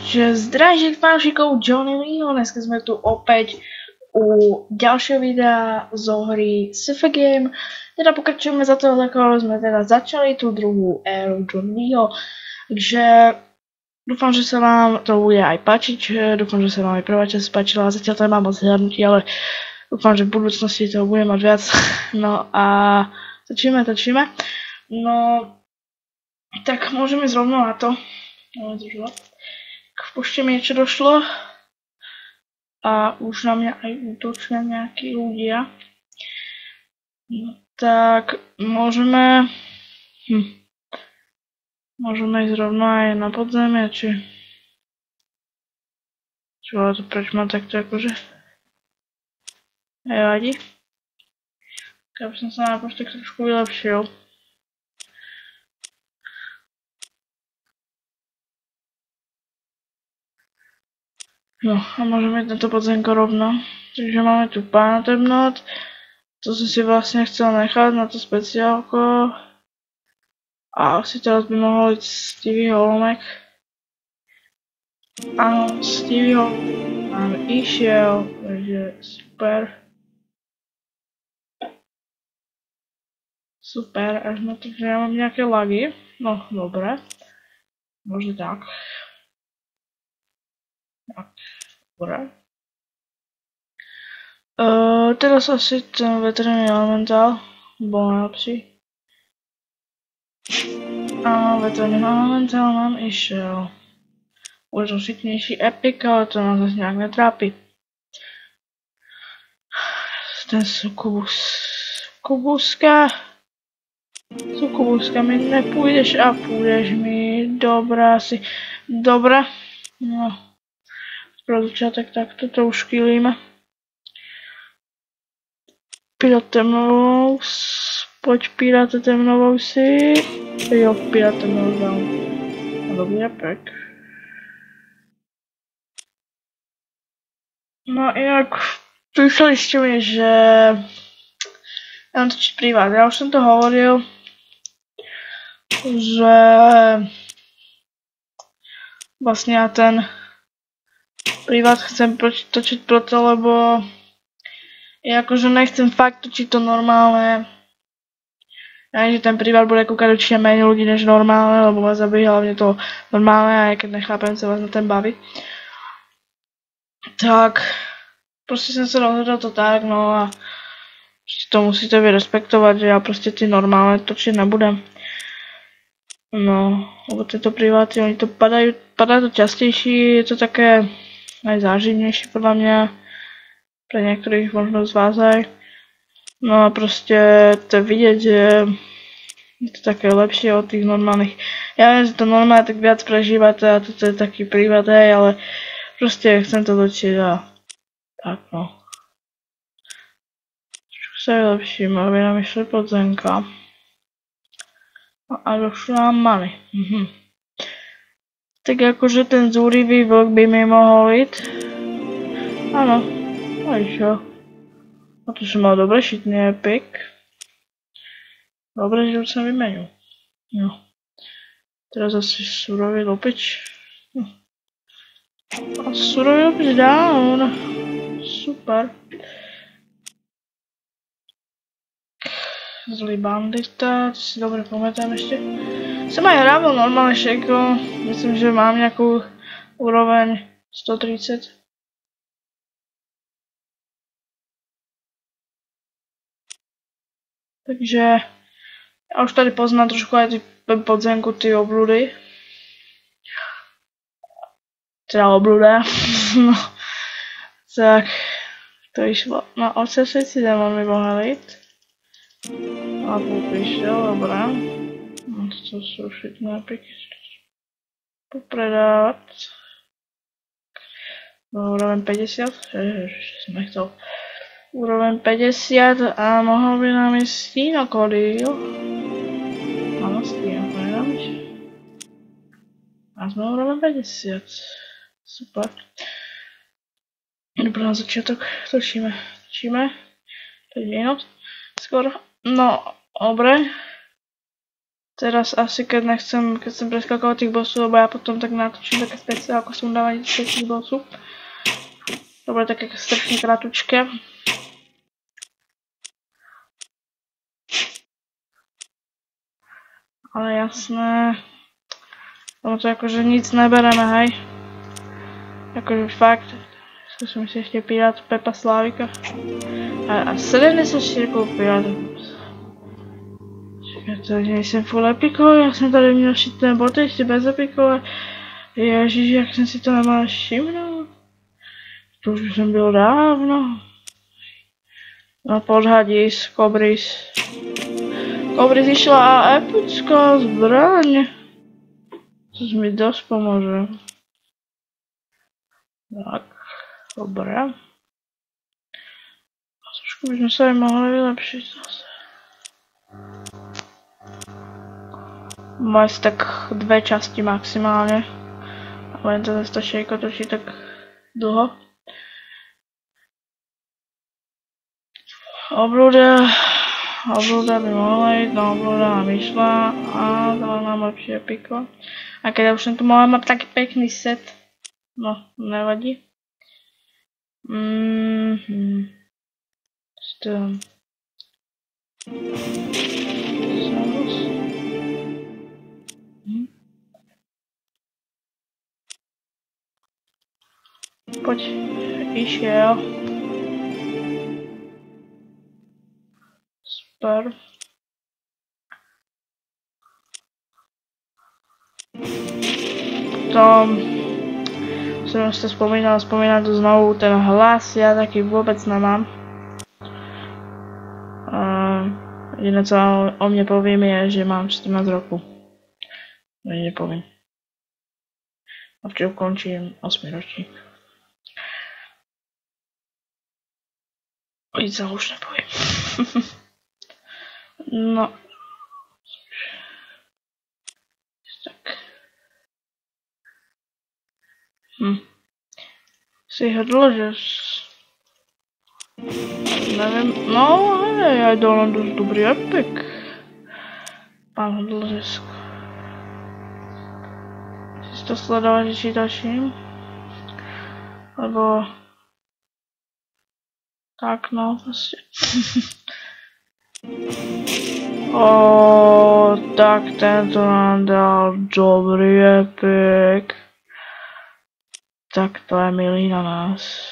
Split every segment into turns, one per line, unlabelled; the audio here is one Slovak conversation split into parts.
Že zdravím fanúšikov Johnny Leeho, dneska sme tu opäť u ďalšieho videa zo hry Sci-Fi Game. Teda pokračujeme za toho, ako sme teda začali tú druhú éru Johnny Leeho. Takže dúfam, že sa vám to bude aj páčiť, dúfam, že sa vám aj prvá časť páčila, zatiaľ to nemám moc zhrnutí, ale dúfam, že v budúcnosti toho bude mať viac. No a točíme. No, tak môžeme ísť rovno na to. V pošte mi niečo došlo a už na mňa aj útočia nejakí ľudia. No, tak môžeme ísť rovno aj na podzemie, či čo to preč ma takto akože nevadí. Tak by som sa na pošte trošku vylepšil. No a môžeme ísť na to podzemko rovno. Takže máme tu pána temnot. To som si vlastne chcel nechať na to speciálko. A asi teraz by mohol ísť Stevieho lomek. Áno, Stevieho nám išiel, takže super. Super, až na to, že ja mám nejaké lagy. No, dobre. Možno tak. Dobre. Teraz asi ten veterný elementál bol najlepší. Áno, veterný elementál nám išiel. Už som šiknejší epic, ale to nás zase nejak netrápi. Ten Sukubuska mi nepôjdeš a pôjdeš mi. Dobrá si. Dobre. No. Pro začiatek takto to už kýlíme. Pirate temnovou. Poď pirate temnovou si. Jo, pirate temnovou dám. Dobrý pek. No inak písali ste mi, že mám točiť privát. Ja už som to hovoril, že vlastne ja ten privát chcem točiť preto, lebo ja akože nechcem fakt točiť to normálne. Ja že ten privát bude kúkať určite menej ľudí než normálne, lebo ma zabíja hlavne to normálne, aj keď nechápem sa vás na ten baví. Tak, proste som sa rozhodol to tak, no a to musíte vy respektovať, že ja proste tie normálne točiť nebudem. No, lebo tieto priváty, oni to padajú to častejší, je to také aj záživnejšie podľa mňa, pre niektorých možno z vás aj. No a proste to vidieť, že je to také lepšie od tých normálnych. Ja viem, že to normálne tak viac prežívate a toto je taký prívod, hej, ale proste chcem to točiť a tak no. Čo sa vylepšíme, aby nám išli podzemka. A došlo nám mali. Tak akože ten zúrivý vlk by mi mohol ísť. Áno, a išiel. A tu som mal dobre šitný epic. Dobre, že už sa vymenil. No. Teraz asi surový lopič. A surový lopič down. Super. Zlý bandita, to si dobre pamätám ešte. Som aj hral normálne šejko, myslím, že mám nejakú úroveň 130. Takže ja už tady poznám trošku aj podzemku tí obľudy. Teda obľuda. No. Tak, to išlo. No, odsesieci demon by mohol ísť. A tu prišiel, dobré. No, to sú šitné piky. Popredávať. Úroveň 50. Ježiš, som nechcel. Úroveň 50 a mohol by nám ísť Stinokolil. Áno, Stinokolil nám ísť. A sme úroveň 50. Super. Dobre, na začiatok točíme. 5 minút. Skoro. No, dobre. Teraz asi keď chcem preskakovať tých bossov, lebo ja potom tak natočím také speciálko sundávanie tých bossov. To bude také strašne kratučké. Ale jasné. Ono to akože nic nebereme, hej. Akože fakt. Skúsim si ešte pirát Pepa Slávika. A 74 pirátov. Ja to nejsem full epikov, já jsem tady měl šitné boty ještě bez epikov. Ježiš, jak jsem si to nemal všimnout. To už jsem byl dávno. No podhadis, Kobris. Kobris išla epická zbraň. To mi dost pomůže. Tak, dobré. Trošku bychom se aj mohli vylepšit zase. Má asi tak 2 časti maximálně. Ale to zase to šejko točí tak dlho. Obluda by mohla jít, no obluda nám vyšla a dala nám lepší epiko. A keď už som tu mohla mať taký pekný set, no nevadí. Poď, išiel. Super. Potom som si to spomínal tu znovu ten hlas, ja taký vôbec nemám. Jediné co o mne poviem je, že mám 14 rokov. Nepoviem. A včera končím 8 ročník. Nic sa už nepoviem. No. Tak. Si hrdlo, že... Neviem, no hej, ja dal nám dosť dobrý epik. Pán hrdložisko. Si to sledovať, že čítačím. Lebo... Tak no, prostě. Tak tento nám dal dobrý epik. Tak to je milý na nás.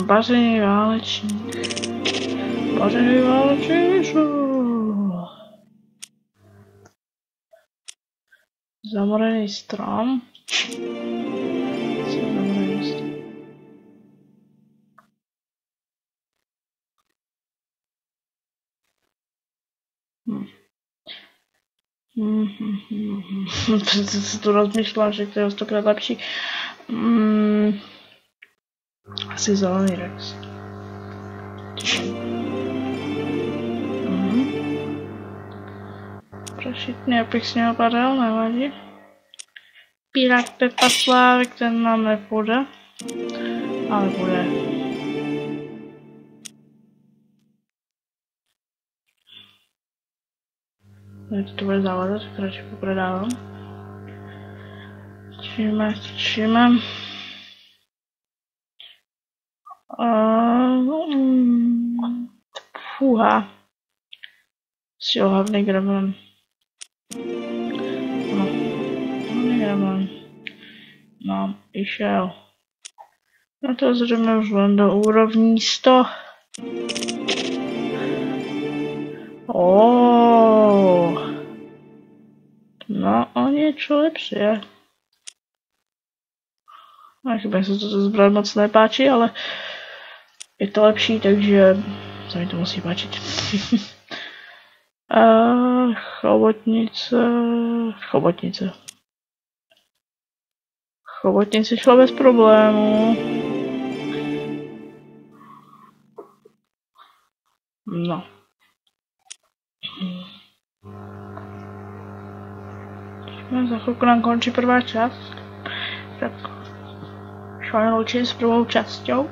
Bažený válečník. Bažený válečník. Zamorený strom. Se tu rozmýšľam, že to je 100krát lepší. Asi zelený Rex. Prošitný epik s něho padal, nevadí. Pirát Pepa Slávik, ten nám nepůjde. Ale bude. Teď to bude závadat, tak radši poprodávám. Točíme. Fúha. Si ohavný gremlin. No. Hlavný gremlin. No, išel. No to zřejmě už len do úrovní 100. No, o niečo lepšie. Chyba sa toto zbraň moc nepáči, ale je to lepší, takže sa mi to musí páčiť. Chobotnice šlo bez problému. No. Za chvíľku nám končí prvá časť. Tak šla loučím s prvou časťou.